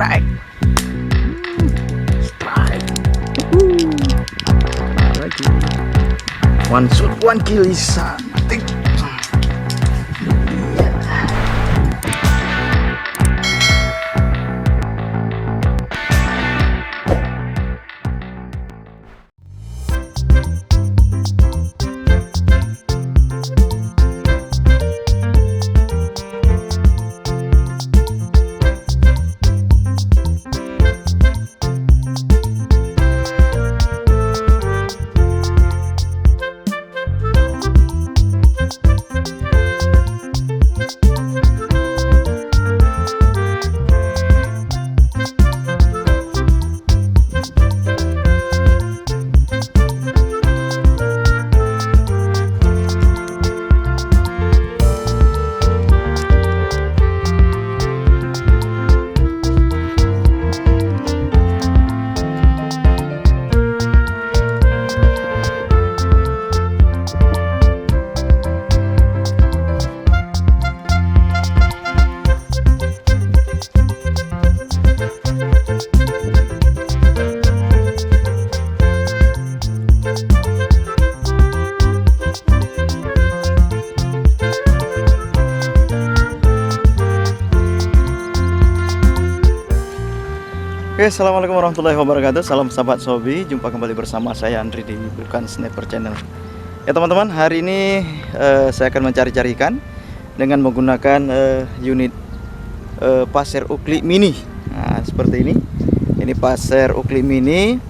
strike. Strike. Lagi. One shot, one kill is nothing. Oke, assalamualaikum warahmatullahi wabarakatuh. Salam sahabat Sobi, jumpa kembali bersama saya Andri di Bukan Sniper Channel. Ya teman-teman, hari ini saya akan mencari-cari ikan dengan menggunakan unit Passer Ukli Mini. Nah, seperti ini. Ini Passer Ukli Mini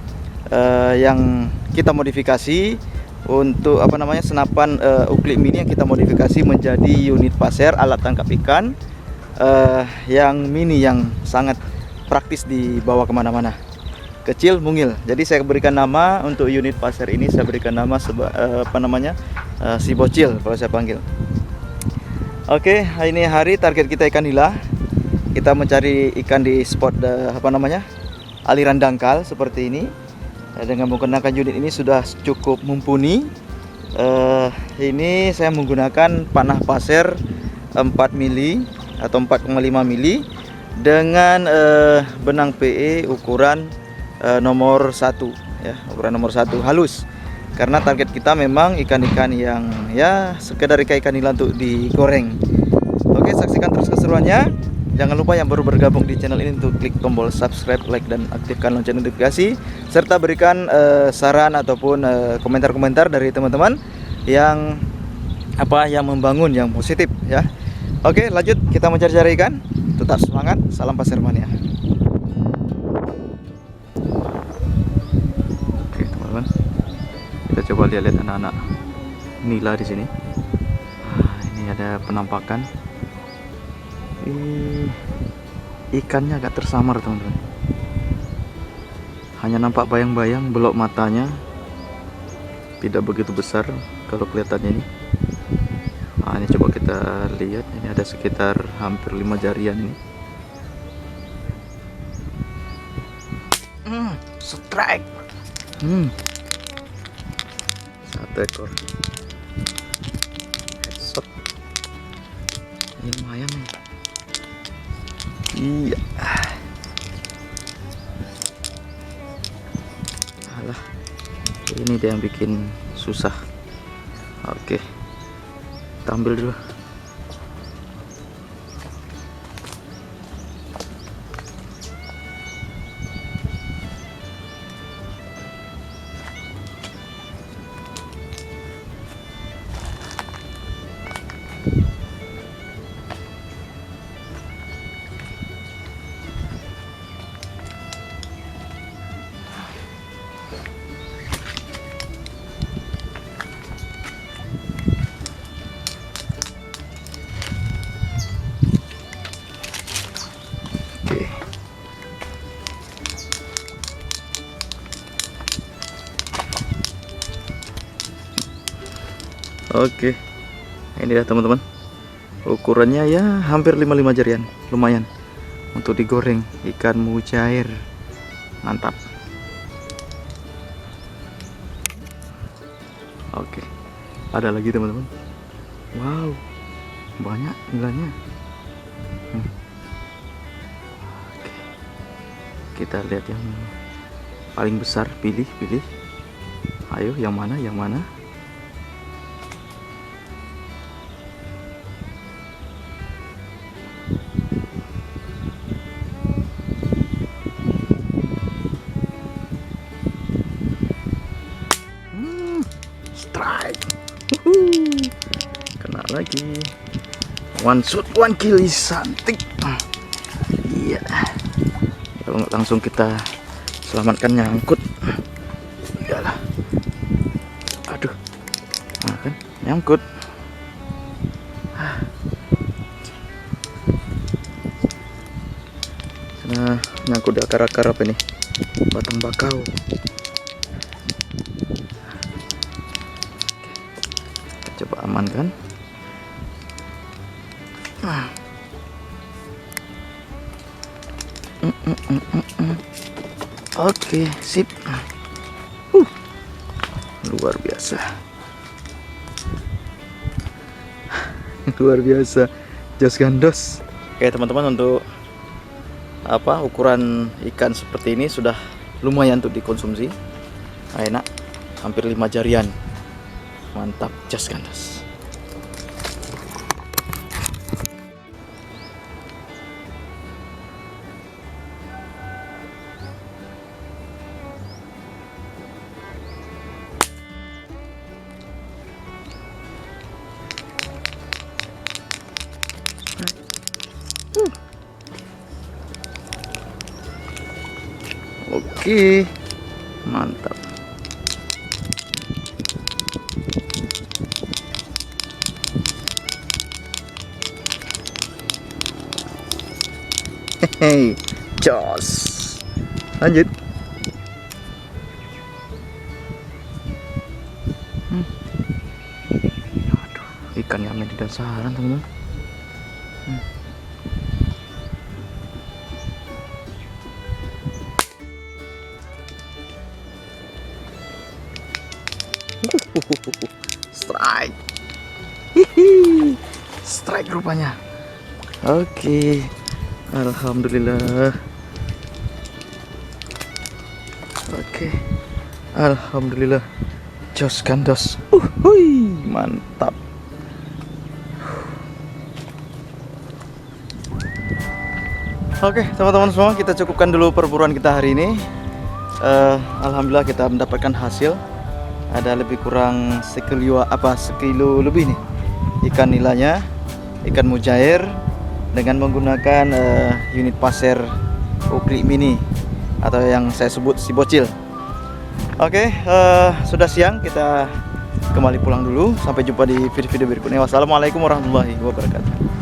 yang kita modifikasi untuk senapan Ukli Mini yang kita modifikasi menjadi unit passer alat tangkap ikan yang mini, yang sangat praktis dibawa kemana-mana, kecil mungil. Jadi saya berikan nama untuk unit passer ini, saya berikan nama si bocil kalau saya panggil. Oke, ini hari target kita ikan nila. Kita mencari ikan di spot aliran dangkal seperti ini. Dengan menggunakan unit ini sudah cukup mumpuni. Ini saya menggunakan panah passer 4 mili atau 4,5 mili dengan benang PE ukuran nomor 1 ya, ukuran nomor 1 halus. Karena target kita memang ikan-ikan yang ya sekedar ikan nila untuk digoreng. Oke, saksikan terus keseruannya. Jangan lupa yang baru bergabung di channel ini untuk klik tombol subscribe, like, dan aktifkan lonceng notifikasi, serta berikan saran ataupun komentar-komentar dari teman-teman yang membangun, yang positif ya. Oke, lanjut kita mencari-cari ikan. Tetap semangat, salam pasir mania. Oke teman-teman, kita coba lihat anak-anak nila di sini. Ini ada penampakan. Ikannya agak tersamar teman-teman. Hanya nampak bayang-bayang, belok matanya tidak begitu besar kalau kelihatannya ini. Ini coba kita lihat, ini ada sekitar hampir 5 jarian ini. Strike. Satu ekor headshot. Ini lumayan nih. Iya. Alah, ini dia yang bikin susah. Oke, kita ambil dulu. Oke, ini dah teman-teman, ukurannya ya hampir 5 jarian, lumayan untuk digoreng ikan mujair, mantap. Oke, ada lagi teman-teman. Wow, banyak nilainya. Oke, Kita lihat yang paling besar, pilih. Ayo, yang mana? Strike. Kena lagi. One shot, one kill, santik. Iya. Kalau nggak langsung kita selamatkan, nyangkut. Iyalah. Aduh. Nah, kan nyangkut. Nah, nyangkut di akar-akar apa ini? Batang bakau. Kita coba amankan. Oke, sip. Luar biasa. Luar biasa. Jos gandos. Oke, teman-teman, untuk ukuran ikan seperti ini sudah lumayan untuk dikonsumsi. Enak, hampir 5 jarian. Mantap, jos gandos. Oke, mantap. Hehehe, jos. Lanjut. Aduh, ikan yang di dasaran, teman-teman. Strike. Hihi. Strike rupanya. Oke. Alhamdulillah. Oke. Alhamdulillah. Jos gandos. Hui, mantap. Oke, teman-teman semua, kita cukupkan dulu perburuan kita hari ini. Alhamdulillah kita mendapatkan hasil. Ada lebih kurang sekilo lebih nih ikan nilanya, ikan mujair dengan menggunakan unit pasir Oakley mini atau yang saya sebut si bocil. Oke, sudah siang, kita kembali pulang dulu. Sampai jumpa di video-video berikutnya. Wassalamualaikum warahmatullahi wabarakatuh.